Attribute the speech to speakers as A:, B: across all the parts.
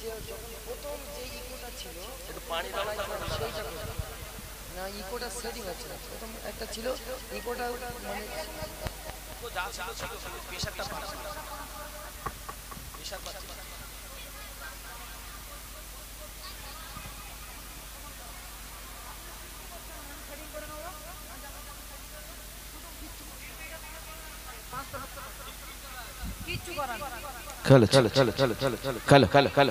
A: যে যখন প্রথম যে ইকোটা ছিল
B: একটু পানি দাও
A: সেইটা না, ইকোটা সেটিং হচ্ছে না। প্রথম একটা ছিল ইকোটা মানে
B: প্রেশারটা পাচ্ছে প্রেশার পাচ্ছে
C: चलो चलो चलो चलो चलो चलो चलो चलो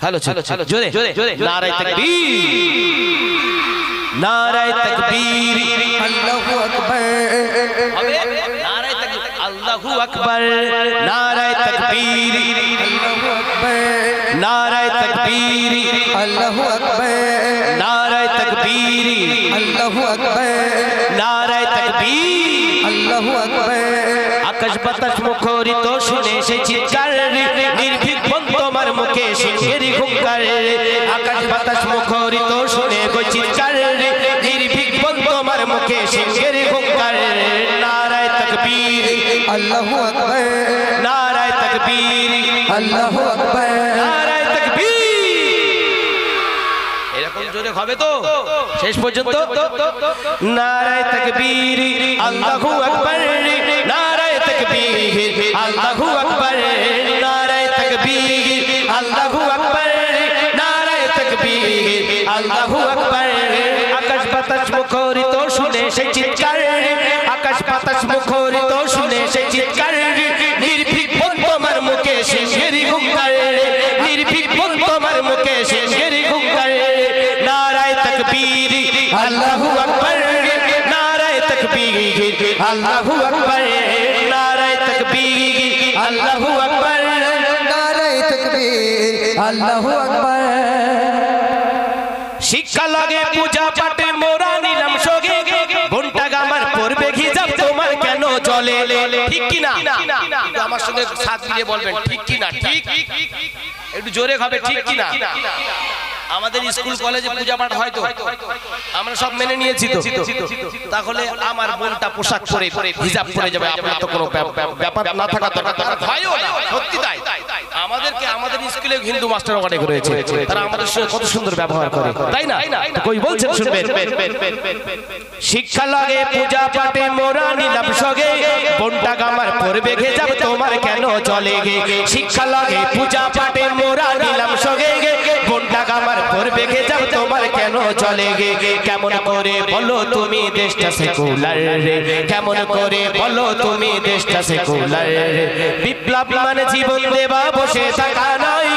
C: हेलो चलो चलो जोरे जोरे नारे तकबीर नारे तकबीर
A: अल्लाहु अकबर
B: नारे तकबीर
C: अल्लाहु अकबर नारे तकबीर
A: अल्लाहु अकबर
C: नारे तकबीर
A: अल्लाहु अकबर
C: नारे तकबीर
A: अल्लाहु अकबर
C: नारे तकबीर
A: अल्लाहु अकबर
C: आकाश बातास मुखरित शुने से चिৎকার निर्भीक তোমার মুখে সিংহের হুঙ্কার আকাশ বাতাস মুখরিত শুনে গো চিৎকার निर्भीक তোমার মুখে সিংহের হুঙ্কার নারায়ে তাকবীর
A: अल्लाहु अकबर
C: नाराए तकबीर
A: अल्लाहु अकबर
C: नाराए तकबीर এরকম জোরে হবে তো শেষ পর্যন্ত নারায়ে তকবীর আল্লাহু আকবার নারায়ে তকবীর আল্লাহু আকবার নারায়ে তকবীর আল্লাহু আকবার নারায়ে তকবীর আল্লাহু আকবার আকাশ বাতাস মুখরিত শুনে সে চিৎকার আকাশ বাতাস মুখরিত শুনে সে চিৎকার निर्भीक তোমার মুখে সিংহের হুঙ্কার निर्भीक তোমার মুখে সিংহের হুঙ্কার नाराए तकबीर अल्लाहु अकबर नाराए तकबीर अल्लाहु अकबर नाराए तकबीर अल्लाहु अकबर
A: नाराए तकबीर अल्लाहु अकबर
C: शिक्षा लगे पूजा पाठे मोरा नीलम सोगे घंटा गामार पड़बे हिजाब তোমার কেন চলে ঠিক কি না একটু আমার সঙ্গে সাথ মিলিয়ে বলবেন ঠিক কি না ঠিক একটু জোরে হবে ঠিক কি না আমাদের স্কুল কলেজে পূজা পাঠ হয় তো আমরা সব মেনে নিয়েছি তো তাহলে আমার বোনটা পোশাক পরে হিজাব পরে যাবে আপনার তো কোনো ব্যাপার না থাকা দরকার হয়ও না সত্যি তাই আমাদেরকে আমাদের স্কুলে হিন্দু মাস্টার ওখানে করেছে তারা আমাদের সঙ্গে কত সুন্দর ব্যবহার করে তাই না কই বলছেন শুনবেন শিক্ষা লাগে পূজা পাঠে মোরা নীলাম সগে বোনটা গামার পড়বে হিজাব তোমার কেন চলে গে শিক্ষা লাগে পূজা পাঠে মোরা নীলাম সগে বোনটা গামার পড়বে হিজাব তোমার কেন চলে গে কেমন করে বলো তুমি দেশটা সেকুলার রে কেমন করে বলো তুমি দেশটা সেকুলার রে বিপ্লব মানে জীবন দেবা বসে থাকা নয়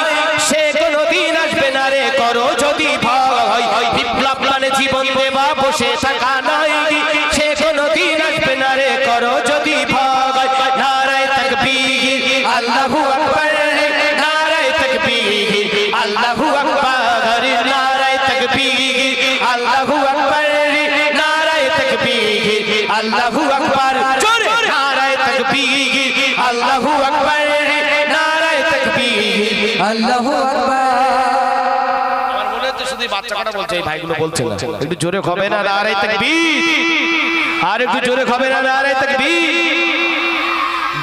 C: সে কোনদিন আসবে না রে করো যদি ভয় বিপ্লব মানে জীবন দেবা বসে থাকা নয় সে কোনদিন আসবে না রে করো যদি ভয় নারায়ে তাকবীর আল্লাহু আকবার নারায়ে তাকবীর আল্লাহু আকবার নারায়ে তাকবীর আল্লাহু আকবার নারায়ে তাকবীর আল্লাহু আকবার জোরে নারায়ে তাকবীর আল্লাহু আকবার নারায়ে তাকবীর
A: अल्लाहु अकबर
C: আমার মনে হচ্ছে শুধু বাচ্চা কাটা বলছে এই ভাইগুলো বলছে না একটু জোরে হবে না নারায়ে তাকবীর আর একটু জোরে হবে না নারায়ে তাকবীর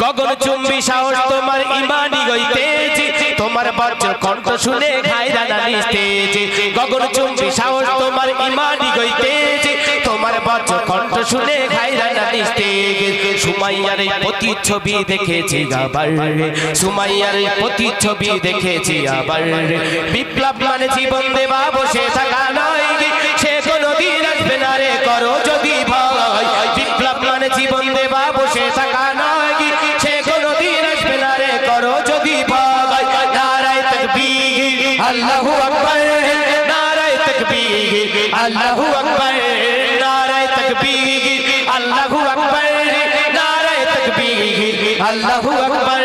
C: গগন চুম্বি সাহস তোমার ইমানি গইতেছে তোমার বজ্র কণ্ঠ শুনে ঘায়রা না নিস্তেছে গগন চুম্বি সাহস তোমার ইমানি গইতেছে তোমার বজ্র কণ্ঠ শুনে ঘায়রা না নিস্তেছে সুমাইয়ার এই প্রতিচ্ছবি দেখেছি আবার সুমাইয়ার এই প্রতিচ্ছবি দেখেছি আবার বিপ্লব মানে জীবন দেবা বসে থাকা নয় সে কোনদিন আসবে না রে করো যদি ভয় বিপ্লব মানে জীবন দেবা বসে থাকা নয় সে কোনদিন আসবে না রে করো যদি ভয় নারায়ে তাকবীর আল্লাহু আকবার নারায়ে তাকবীর আল্লাহু আকবার নারায়ে তাকবীর আল্লাহু আকবার নারায়ে তাকবীর আল্লাহু আকবার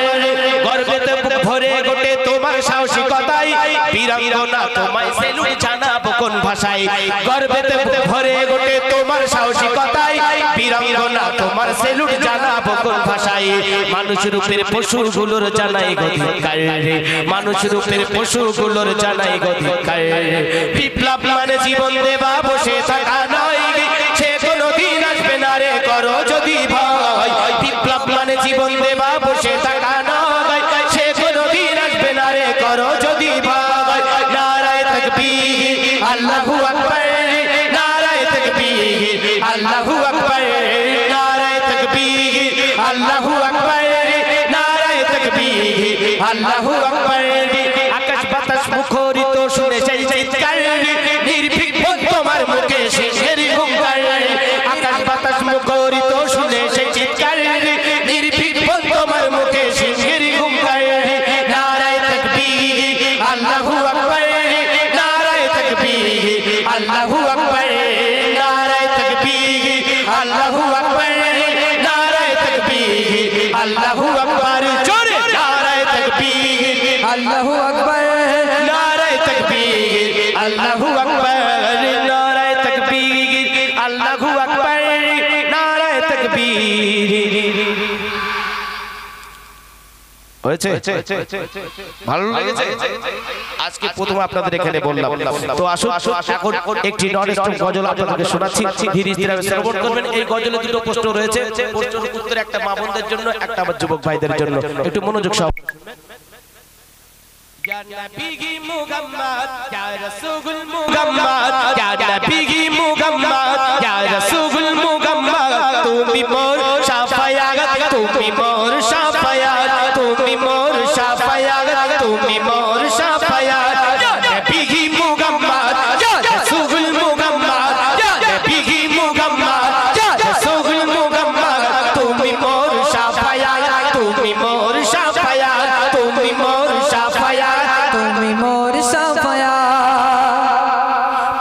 C: গর্বেতে বুক ভরে গোটে তোমার সাহসিকতায় বীরাঙ্গনা তোমায় সেলুট জানাবো কোন ভাষায় গর্বেতে বুক ভরে গোটে তোমার সাহসিকতায় বীরাঙ্গনা তোমার সেলুট জানাবো কোন ভাষায় মানুষ রূপের পশুগুলোর জানাই গধিকার রে মানুষ রূপের পশুগুলোর জানাই গধিকার রে বিপ্লব মানে জীবন দেবা বসে থাকা নয় সে কোনদিন আসবে না রে করো যদি ভয় বিপ্লব মানে জীবন দেবা বসে থাকা নয় সে কোনদিন আসবে না রে করো যদি ভাই নারায়ে তাকবীর আল্লাহু আকবার নারায়ে তাকবীর আল্লাহু আকবার নারায়ে তাকবীর আল্লাহু আকবার নারায়ে তাকবীর আল্লাহু আকবার আকাশ বাতাস মুখরিত শুনে সেই চিৎকার নির্ভীক তোমার মুখে শেষের হুঙ্কার আকাশ বাতাস মুখরিত শুনে সেই চিৎকার নির্ভীক তোমার মুখে শেষের হুঙ্কার নারায়ে তাকবীর আল্লাহু আকবার নারায়ে তাকবীর আল্লাহু আকবার নারায়ে তাকবীর আল্লাহু আকবার নারায়ে তাকবীর আল্লাহু আকবার জোরে নারায়ে তাকবীর
A: আল্লাহু আকবার
C: নারায়ে তাকবীর আল্লাহু আকবার নারায়ে তাকবীর আল্লাহু আকবার নারায়ে তাকবীর হয়েছে ভালো লেগেছে আজকে প্রথমে আপনাদের এখানে বললাম তো আসুন এখন একটি নন স্টপ গজল আপনাদেরকে শোনাচ্ছি ধীরে ধীরে শ্রবণ করবেন এই গজলে দুটো প্রশ্ন রয়েছে প্রশ্নের উত্তর একটা মা বোনদের জন্য একটা আমার যুবক ভাইদের জন্য একটু মনোযোগ সহ Ya Nabi Muhammad, Ya Rasul Muhammad, Ya Nabi Muhammad, Ya Rasul Muhammad, তুমি মোর শাফায়াত, তুমি মোর শাফায়াত, তুমি মোর শাফায়াত, তুমি মোর Shafayat, Ya Nabi Muhammad, Ya Rasul Muhammad, Ya Nabi Muhammad, Ya Rasul Muhammad, তুমি মোর শাফায়াত, তুমি মোর শাফায়াত, তুমি মোর শাফায়াত
A: তুমি মোর সাফায়া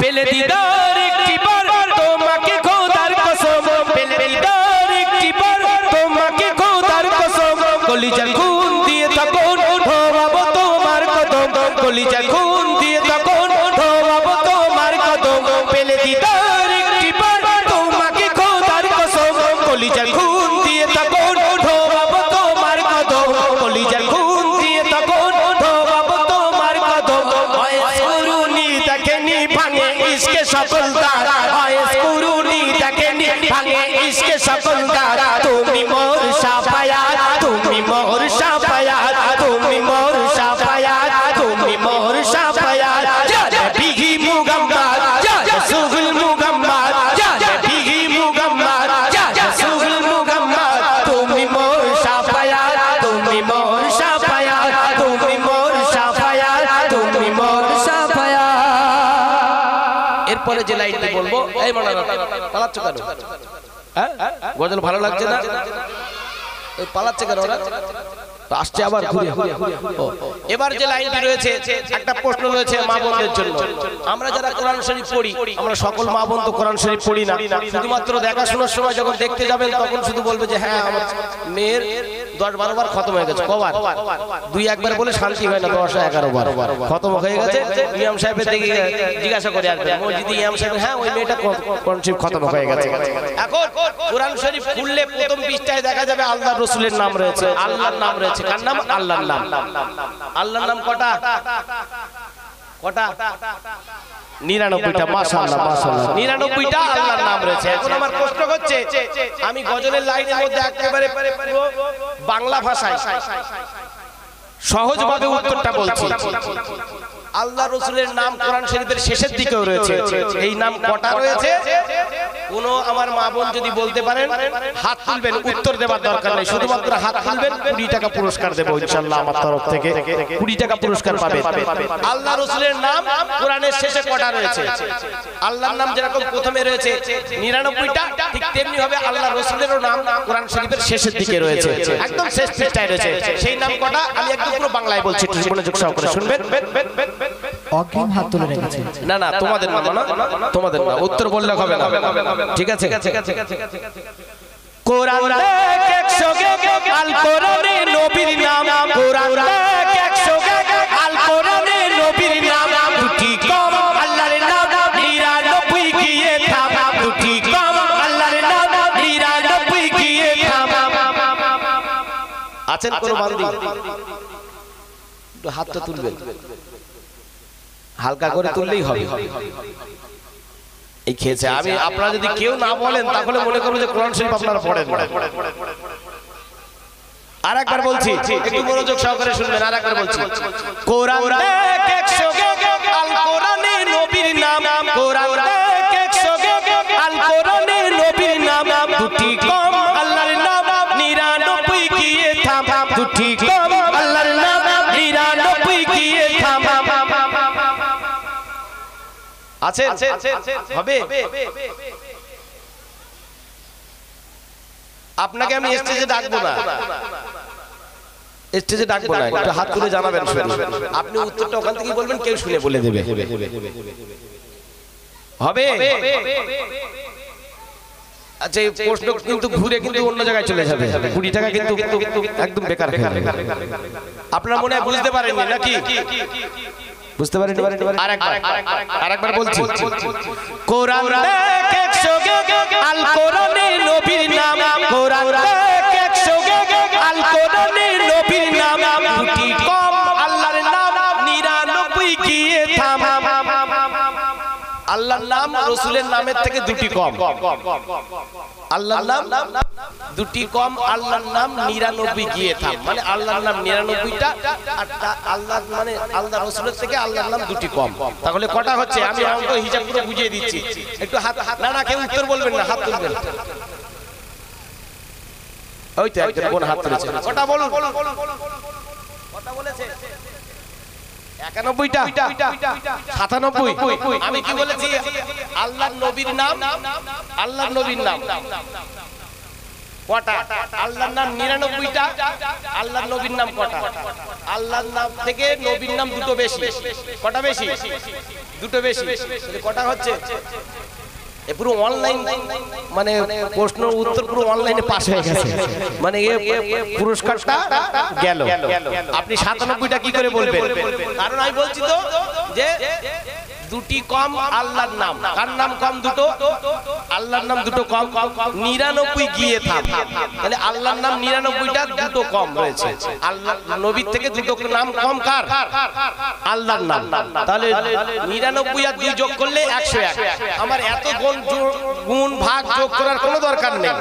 C: পেলে দিদার একটি বার তোমাকে খোদার কসম পেলে দিদার একটি বার তোমাকে খোদার কসম কলিজা খুন দিয়ে তখন ধোয়াবো তোমার কদম কলিজা খুন দিয়ে তখন ধোয়াবো তোমার কদম পেলে দিদার একটি বার তোমাকে খোদার কসম কলিজা খুন দিয়ে তখন ধোয়াবো তোমার কদম কলিজা খুন দিয়ে তখন ধোয়াবো তোমার কদম বয়স করুনি দেখেনি ভাঙে ইশকে সকল দ্বার বয়স করুনি দেখেনি ভাঙে ইশকে সকল দ্বার তুমি মোর শাফায়াত তুমি মোর শাফায়াত তুমি মোর শাফায়াত তুমি মোর শাফায়াত ইয়া নবী মুহাম্মদ ইয়া রাসূল মুহাম্মদ ইয়া নবী মুহাম্মদ ইয়া রাসূল মুহাম্মদ তুমি মোর শাফায়াত তুমি মোর শাফায়াত তুমি মোর শাফায়াত তুমি মোর
A: সাফায়া
B: এরপরে যে লাইনটি বলবো এই মানারা পালাচ্ছ কেন হ্যাঁ গজল ভালো লাগছে না এই পালাচ্ছে কেন ওরা তো আসছে আবার ঘুরে ও, এবার যে লাইনটি রয়েছে একটা প্রশ্ন রয়েছে মা বোনদের জন্য আমরা যারা কোরআন শরীফ পড়ি আমরা সকল মা বোন তো কোরআন শরীফ পড়ি না শুধুমাত্র দেখাশোনার সময় যখন দেখতে যাবেন তখন শুধু বলবে যে হ্যাঁ আমার মেয়ের 10-12 বার খতম হয়ে গেছে কবার 2-1 বলে শান্তি হয় না 10-11 বার খতম হয়ে গেছে ইমাম সাহেবের দিকে জিজ্ঞাসা করে আসবে মসজিদে ইমাম সাহেব হ্যাঁ ওই মেয়েটা কোরআন শরীফ খতম হয়ে গেছে এখন কোরআন শরীফ খুললে প্রথম পৃষ্ঠায় দেখা যাবে আল্লাহর রাসূলের নাম রয়েছে আল্লাহর নাম রয়েছে কার নাম আল্লাহর নাম আল্লাহর নাম কটা 99টা মাশাআল্লাহ মাশাআল্লাহ 99টা আল্লাহর নাম রয়েছে এখন আমার প্রশ্ন হচ্ছে আমি গজলের লাইনের মধ্যে একেবারে বাংলা ভাষায় সহজভাবে উত্তরটা বলছি আল্লাহ রাসূলের নাম কোরআন শরীফের শেষের দিকেও রয়েছে এই নাম কটা রয়েছে কোন আমার মা বোন যদি বলতে পারেন হাত তুলবেন উত্তর দেওয়ার দরকার নেই শুধুমাত্র হাত তুলবেন 20 টাকা পুরস্কার দেব ইনশাআল্লাহ আমার তরফ থেকে 20 টাকা পুরস্কার পাবেন আল্লাহ রাসূলের নাম কোরআনের শেষে কটা রয়েছে আল্লাহর নাম যেরকম প্রথমে রয়েছে 99টা ঠিক তেমনি হবে আল্লাহ রাসূলেরও নাম কোরআন শরীফের শেষের দিকে রয়েছে একদম শেষ পৃষ্ঠায় রয়েছে সেই নাম কটা আমি একদম পুরো বাংলায় বলছি একটু মনোযোগ সহকারে শুনবেন
A: অগ্রিম হাত তুলে রেখেছে
C: না না তোমাদের না তোমাদের না উত্তর বললে হবে না ঠিক আছে কোরআন দেখ 100 আল কোরআনে নবীর নাম কোরআন দেখ 100 আল কোরআনে নবীর নাম দুটি কম আল্লাহর নাম 99 গিয়ে থাম দুটি কম আল্লাহর নাম 99 গিয়ে থাম আছেন কোন বান্দি একটু হাতটা তুলবেন হালকা করে তুললেই হবে এই খেয়েছে আমি আপনারা যদি কেউ না বলেন তাহলে মনে করব যে কোরআন শরীফ আপনারা পড়েন আর একবার বলছি, একটু মনোযোগ সহকারে শুনবেন। আর একবার বলছি, কোরআন দেখ 100 আল কোরআনে নবীর নাম, কোরআন দেখ 100 আল কোরআনে নবীর নাম, দুটি কম আল্লাহর নাম 99 গিয়ে থাম, দুটি কম আল্লাহর নাম 99 গিয়ে থাম। আছে হবে? আপনাকে আমি স্টেজে ডাকবো না, স্টেজে ডাকবো না, একটু হাত তুলে জানাবেন আপনি উত্তরটা ওখান থেকে বলবেন, কেউ শুনে বলে দেবে। হবে? আচ্ছা, এই প্রশ্ন কিন্তু ঘুরে কিন্তু অন্য জায়গায় চলে যাবে, 20 টাকা কিন্তু একদম বেকার খেলে। আপনারা মনে হয় বুঝতে পারেননি নাকি? বুঝতে পারেন? আরেকবার বলছি, কোরআন দেখ 100 আল কোরআনে নবীর নাম, কোরআন দেখ 100 আল কোরআনে নবীর নাম, দুটি কম আল্লাহর নাম 99 গিয়ে থাম। আল্লাহর নাম রাসূলের নামের থেকে দুটি কম, আল্লাহর নাম দুটি কম, আল্লাহর নাম 99 গিয়ে থাম। মানে আল্লাহর নাম 99টা, আর আল্লাহ মানে আল্লাহ রাসূলের থেকে আল্লাহর নাম দুটি কম। তাহলে কটা হচ্ছে? আমি অঙ্ক হিসাব করে বুঝিয়ে দিচ্ছি। একটু হাত, না কেউ উত্তর বলবেন না, হাত তুলবেন। ওই তো একজন কোন হাত তুলেছে, কটা বলুন? কটা বলেছে? 91টা, 97। আমি কি বলেছি? আল্লাহর নবীর নাম, আল্লাহর নবীর নাম কটা? আল্লাহর নাম 99টা, আল্লাহর নবীর নাম কটা? আল্লাহর নাম থেকে নবীর নাম দুটো বেশি। কটা বেশি? দুটো বেশি। কটা হচ্ছে? এ পুরো অনলাইন, মানে প্রশ্ন উত্তর পুরো অনলাইনে পাস হয়ে গেছে, মানে পুরস্কারটা গেল। আপনি 97টা কি করে বলবেন? কারণ আমি বলছি তো যে দুটি কম আল্লাহর নাম। কার নাম কম? দুটো। আল্লাহর নাম দুটো কম, 99 গিয়ে থাম। তাহলে আল্লাহর নাম 99টা, দুটো কম রয়েছে। আল্লাহ নবীর থেকে দুটো নাম কম কার? আল্লাহর নাম। তাহলে 99 আর 2 যোগ করলে 101। আমার এত গুণ ভাগ যোগ করার কোনো দরকার নেই।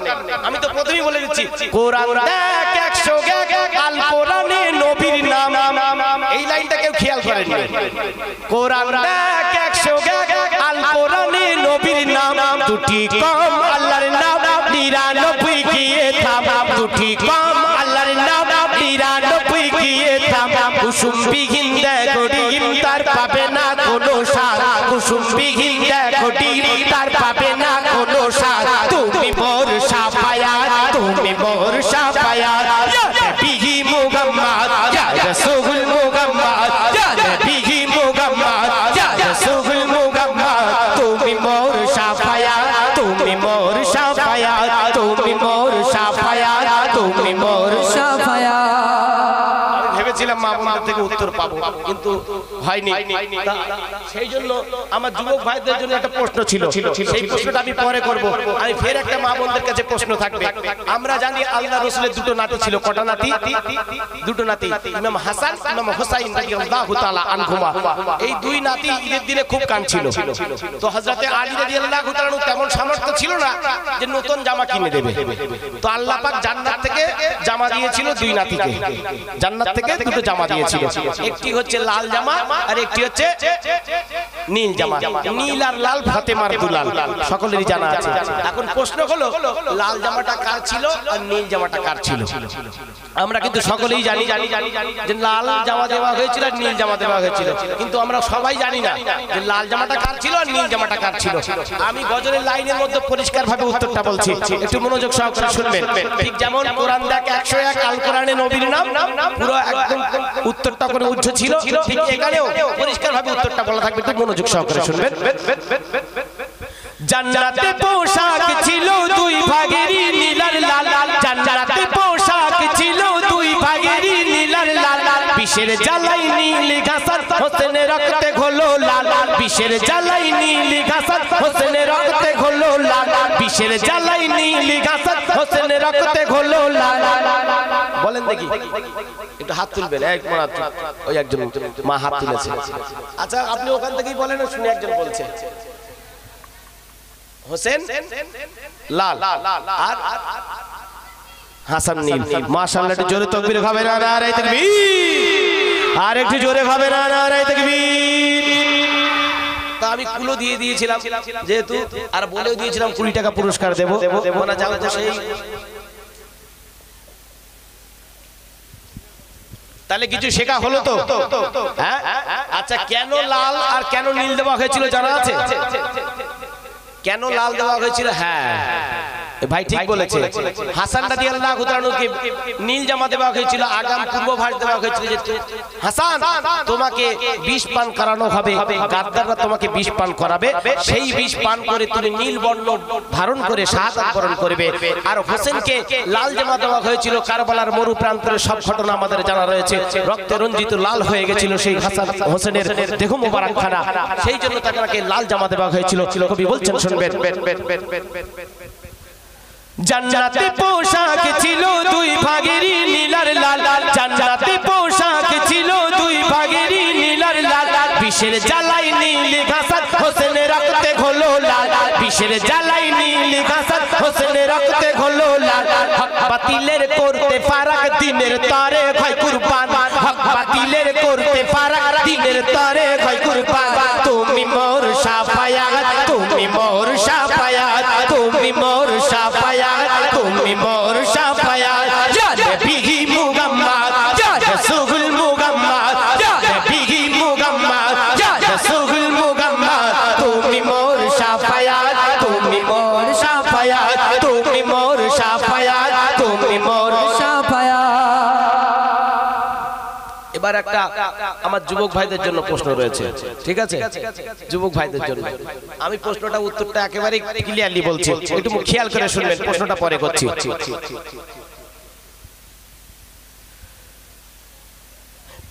C: আমি তো প্রথমেই বলে দিচ্ছি, কোরআন দেখ 100 আল কোরআনে নবীর নাম। এই লাইনটা কেউ খেয়াল করেননি। কোরআন দেখ 100 আল কোরআনে নবীর নাম, দুটি কম আল্লাহর নাম 99 গিয়ে থাম, দুটি কম আল্লাহর নাম 99 গিয়ে থাম। কুসুম বিহীন দেখো ডিম, তার পাবে না কোনো সার, কুসুম বিহীন দেখো ডিম, তার পাবে না কোনো সার। তুমি মোর শাফায়াত, তুমি মোর শাফায়াত, ইয়া নবী মুহাম্মদ, ইয়া রাসূল মুহাম্মদ, ইয়া নবী মুহাম্মদ, ইয়া রাসূল মুহাম্মদ। তুমি মোর শাফায়াত, তুমি মোর শাফায়াত, তুমি মোর শাফায়াত, তুমি মোর শাফায়াত। ভেবেছিলাম মা বোনদের থেকে উত্তর পাবো, কিন্তু হয়নি। সেই জন্য আমার যুবক ভাইদের জন্য একটা প্রশ্ন ছিল, সেই প্রশ্নটা আমি পরে করব। আমি ফের একটা মা বোনদের কাছে প্রশ্ন থাকবে। আমরা জানি আল্লাহ রাসূলের দুটো নাতি ছিল। কটা নাতি? দুটো নাতি, ইমাম হাসান, ইমাম হুসাইন রাদিয়াল্লাহু তাআলা আনহুমা। এই দুই নাতি ঈদের দিনে খুব কাঁদছিল। তো হযরতে আলী রাদিয়াল্লাহু তাআলা তেমন সামর্থ্য ছিল না যে নতুন জামা কিনে দেবে। তো আল্লাহ পাক জান্নাত থেকে জামা দিয়েছিল দুই নাতিকে, জান্নাত থেকে দুটো জামা দিয়েছিল। একটি হচ্ছে লাল জামা আর একটি হচ্ছে নীল জামা। নীল আর লাল ফাতেমার দুলাল, সকলেরই জানা আছে। এখন প্রশ্ন হলো, লাল জামাটা কার ছিল আর নীল জামাটা কার ছিল? আমরা কিন্তু সকলেই জানি যে লাল জামা দেওয়া হয়েছিল আর নীল জামা দেওয়া হয়েছিল, কিন্তু আমরা সবাই জানি না যে লাল জামাটা কার ছিল আর নীল জামাটা কার ছিল। আমি গজলের লাইনের মধ্যে পরিষ্কার ভাবে উত্তরটা বলছি, একটু মনোযোগ সহকারে শুনবেন। ঠিক যেমন কোরআন দেখ 101 আল কোরআনে নবীর নাম, পুরো একদম উত্তরটা করে উজ্জ্ব ছিল, ঠিক এখানেও পরিষ্কার ভাবে উত্তরটা বলা থাকবে। একটু মনোযোগ সহকারে শুনবেন। জান্নাতে পোশাক ছিল দুই ভাগেরই নীল আর লাল, জান্নাতে পোশাক ছিল দুই ভাগেরই নীল আর লাল। বিশের জ্বালাই নীল ঘাসার হোসেনের রক্তে ঘোলো লাল, বিশের জ্বালাই নীল ঘাসার হোসেনের রক্তে ঘোলো লাল, বিশের জ্বালাই নীল ঘাসার হোসেনের রক্তে ঘোলো লাল। বলেন দেখি, একটু হাত তুলবেন। এক মাত্র ওই একজন মা হাত তুলেছে। আচ্ছা, আপনি ওখান থেকেই বলেন, শুনে একজন বলছে হোসেন লাল আর হাসান নীল মাশাআল্লাহ একটু জোরে তাকবীর হবে না নারে তাকবীর আর একটু জোরে হবে না নারে তাকবীর
B: তা আমি কুলো দিয়ে দিয়েছিলাম যেহেতু আর বলেও দিয়েছিলাম 20 টাকা পুরস্কার দেব ওনা যাও তো সেই
C: তাহলে কিছু শেখা হলো তো হ্যাঁ আচ্ছা কেন লাল আর কেন নীল দেওয়া হয়েছিল জানা আছে কেন লাল দেওয়া হয়েছিল হ্যাঁ ভাই ঠিক বলেছে হাসান রাদিয়াল্লাহু তাআলাকে নীল জামা দেওয়া হয়েছিল আগাম পূর্বভাস দেওয়া হয়েছিল যে হাসান তোমাকে বিষ পান করানো হবে গাদ্দাররা তোমাকে বিষ পান করাবে সেই বিষ পান করে তুমি নীল বর্ণ ধারণ করে শাহাদাত বরণ করবে আর হোসেনকে লাল জামা দেওয়া হয়েছিল কারবালার মরু প্রান্তরের সব ঘটনা আমাদের জানা রয়েছে রক্তে রঞ্জিত লাল হয়ে গিয়েছিল সেই হাসান হোসেনের দেহ মোবারকখানা সেই জন্য তাকে লাল জামা দেওয়া হয়েছিল কবি বলছেন শুনবেন জান্নাতে পোশাক ছিল দুই ভাগেরই নীলার লাল জান্নাতে পোশাক ছিল দুই ভাগেরই নীলার লাল বিষের জ্বালাই নীল ঘাসাত হোসেনের রক্তে ঘোলো লাল বিষের জ্বালাই নীল ঘাসাত হোসেনের রক্তে ঘোলো লাল হক বাতিলের করতে ফারাক দিনের তরে হয় কুরবান হক বাতিলের করতে ফারাক দিনের তরে হয় কুরবান তুমি মোর শাফায়াত তুমি মোর শাফায়াত তুমি মোর শাফায়াত তুমি মোর শাফায়াত ইয়া নবী মুহাম্মদ ইয়া রাসূল মুহাম্মদ ইয়া নবী মুহাম্মদ ইয়া রাসূল মুহাম্মদ তুমি মোর শাফায়াত তুমি মোর শাফায়াত তুমি মোর শাফায়াত তুমি মোর শাফায়াত
B: এবার একটা আমার যুবক ভাইদের জন্য প্রশ্ন রয়েছে ঠিক আছে যুবক ভাইদের জন্য আমি প্রশ্নটা উত্তরটা একেবারে ক্লিয়ারলি বলছি একটু খেয়াল করে শুনবেন প্রশ্নটা পরে করছি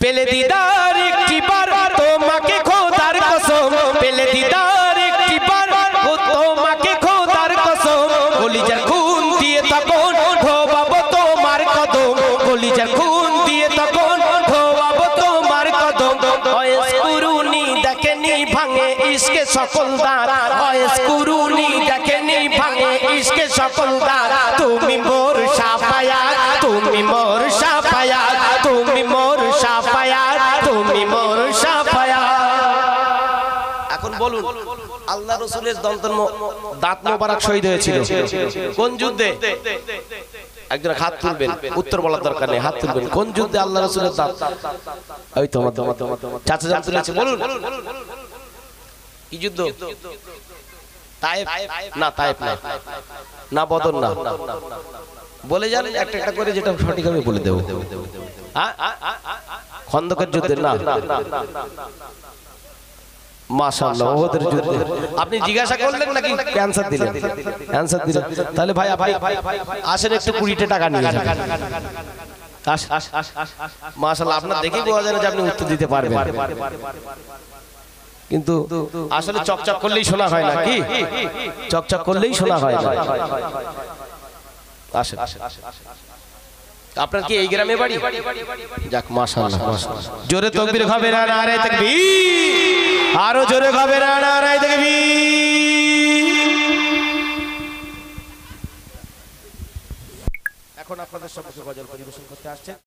C: পেলে দিদার একটি বার তোমাকে খোদার কসম পেলে দিদার একটি বার তোমাকে খোদার কসম কলিজার খুন দিয়ে তখন ধোবাবো তোমার কদম কলিজার খুন দিয়ে তখন ধোবাবো তোমার কদম বয়স কুরুনি দেখেনি ভাঙে ইশকে সকল দাঁত বয়স কুরুনি দেখেনি ভাঙে ইশকে সকল দাঁত তুমি মোর শাফায়াত তুমি মোর শাফায়াত তুমি মোর শাফায়াত তুমি মোর শাফায়াত
B: এখন বলুন আল্লাহ রাসূলের দাঁত মোবারক শহীদ হয়েছিল কোন যুদ্ধে একজন হাত তুলবেন উত্তর বলার দরকার নেই হাত তুলবেন কোন যুদ্ধে আল্লাহ রাসূলের দাঁত ওই তোমার চাচা জান তুলেছে বলুন কি যুদ্ধ তায়েফ না তায়েফ না না বদর না বলে যান একটা একটা করে যেটা সঠিক আমি বলে দেব খন্দকের যুদ্ধে না মাশাআল্লাহ ওদের যুদ্ধে আপনি জিজ্ঞাসা করলেন নাকি অ্যানসার দিলেন অ্যানসার দিলেন তাহলে ভাই আসেন একটু 20 টাকা নিয়ে যান মাশাআল্লাহ আপনার দেখেই বোঝা যায় যে আপনি উত্তর দিতে পারবেন কিন্তু আসলে চকচক করলেই শোনা হয় না কি চকচক করলেই শোনা হয় না আসেন আপনার কি এই গ্রামে বাড়ি যাক মাশাআল্লাহ
C: জোরে তাকবীর হবে না নারে তাকবীর আরো জোরে হবে না নারে তাকবীর
B: এখন আপনাদের সম্মুখে গজল পরিবেশন করতে আসছে